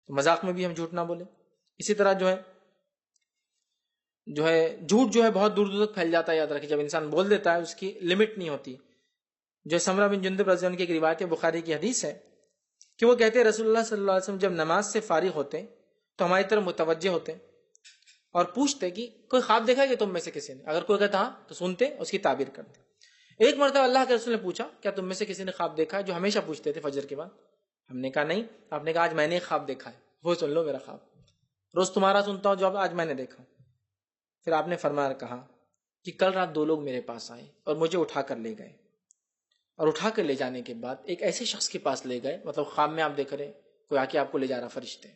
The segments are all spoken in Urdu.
تو مذاق میں بھی ہم جھوٹ نہ بولیں. اسی طرح جو ہے جھوٹ جو ہے بہت دور دور تک پھیل جاتا ہے. یاد رکھیں جب انسان بول دیتا ہے اس کی لمٹ نہیں ہوتی. جو سمرہ بن جندب رضی اللہ عنہ کی ایک روایت بخاری کی حدیث ہے کہ وہ کہتے ہیں رسول اللہ صلی اللہ علیہ وسلم جب نماز سے فارغ ہوتے تو ہماری طرف متوجہ ہوتے اور پوچھتے کہ کوئی خواب دیکھا ہے کہ تم میں سے کسی نے؟ اگر کوئی کہتا ہاں تو سنتے, اس کی تعبیر کرتے. ایک مرتبہ اللہ کے رسول نے پوچھا کیا تم میں سے کسی نے خواب دیکھا ہے؟ جو ہمیشہ پوچھتے تھے فجر کے بعد. ہم نے کہا نہیں. آپ نے کہا آج میں نے ایک خواب دیکھا ہے, وہ سن لو میرا خواب, روز تمہارا سنتا ہوں جو آج میں نے دیکھا. پھر آپ نے فرمایا کہا کہ کل رات 2 لوگ میرے پاس آئے اور مجھے اٹھا کر لے گئے, اور اٹھا کر لے جانے کے بعد ایک ایسے شخص کے پاس لے گئے, مطلب خواب میں آپ دیکھ رہے کوئی آ کے آپ کو لے جا رہا فرشتے.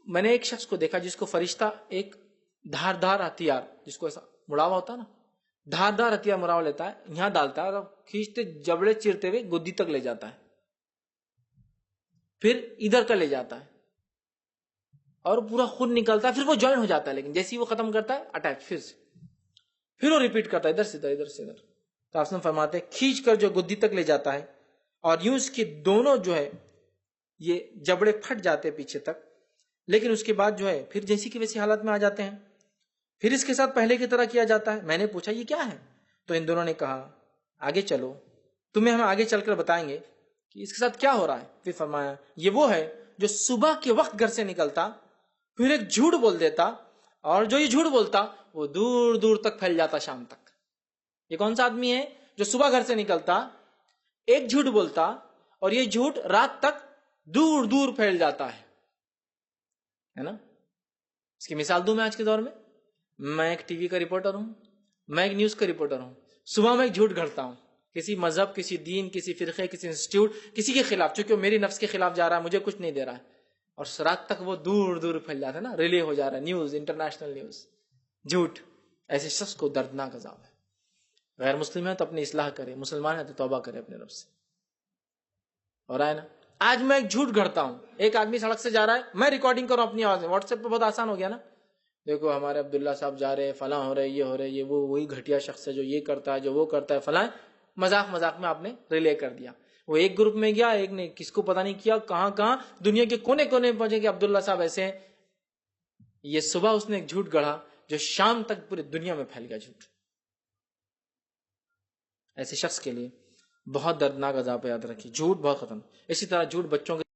میں نے ایک شخص کو دیکھا جس کو فرشتہ ایک دھاردار ہتھیار, جس کو ایسا مڑاوا ہوتا نا, دھاردار ہتھیار مڑاوا لیتا ہے, یہاں ڈالتا ہے اور کھینچتے جبڑے چیرتے ہوئے گدی تک لے جاتا ہے, پھر ادھر کا لے جاتا ہے اور پورا خون نکلتا ہے, پھر وہ جوائن ہو جاتا ہے, لیکن جیسے ہی وہ ختم کرتا ہے اٹیچ پھر وہ ریپیٹ کرتا ہے ادھر سے ادھر, ادھر سے ادھر. تو آپ فرماتے ہیں کھینچ کر جو گدی تک لے جاتا ہے اور یوں اس کے دونوں جو ہے یہ جبڑے پھٹ جاتے پیچھے تک, لیکن اس کے بعد جو ہے پھر جیسی کی ویسی حالت میں آ جاتے ہیں. پھر اس کے ساتھ پہلے کی طرح کیا جاتا ہے. میں نے پوچھا یہ کیا ہے؟ تو ان دونوں نے کہا آگے چلو, تمہیں ہم آگے چل کر بتائیں گے کہ اس کے ساتھ کیا ہو رہا ہے. پھر فرمایا یہ وہ ہے جو صبح کے وقت گھر سے نکلتا, پھر ایک جھوٹ بول دیتا, اور جو یہ جھوٹ بولتا وہ دور دور تک پھیل جاتا شام تک. یہ کون سا آدمی ہے جو صبح گھر سے نکلتا, ایک جھوٹ بولتا, اور یہ جھوٹ رات تک دور دور پھیل جاتا ہے نا. اس کی مثال دوں میں آج کے دور میں ایک ٹی وی کا رپورٹر ہوں, میں ایک نیوز کا رپورٹر ہوں. صبح میں ایک جھوٹ گھڑتا ہوں کسی مذہب, کسی دین, کسی فرقے, کسی انسٹیٹیوٹ, کسی کے خلاف, چونکہ وہ میری نفس کے خلاف جا رہا ہے, مجھے کچھ نہیں دے رہا ہے, اور رات تک وہ دور دور پھیل جاتا ہے نا, ریلے ہو جا رہا ہے نیوز, انٹرنیشنل نیوز. جھوٹ ایسے شخص کو دردناک عذاب ہے. غیر مسلم ہے تو اپنی اصلاح کرے, مسلمان ہے تو توبہ کرے اپنے رب سے. اور آئے نا, آج میں ایک جھوٹ گھڑتا ہوں, ایک آدمی سڑک سے جا رہا ہے, میں ریکارڈنگ کروں اپنی آواز میں, واٹس ایپ پہ بہت آسان ہو گیا نا, دیکھو ہمارے عبداللہ صاحب جا رہے, فلاں ہو رہے, یہ ہو رہے, یہ وہ, وہی گھٹیا شخص ہے جو یہ کرتا ہے, جو وہ کرتا ہے, فلاں. مذاق مذاق میں آپ نے ریلے کر دیا. وہ ایک گروپ میں گیا, ایک نے کس کو پتہ نہیں کیا, کہاں کہاں دنیا کے کونے کونے میں پہنچے کہ عبداللہ صاحب ایسے ہیں. یہ صبح اس نے ایک جھوٹ گڑھا جو شام تک پورے دنیا میں پھیل گیا جھوٹ. ایسے شخص کے لیے بہت دردناک عذاب یاد رکھیے. جھوٹ بہت ختم. اسی طرح جھوٹ بچوں کے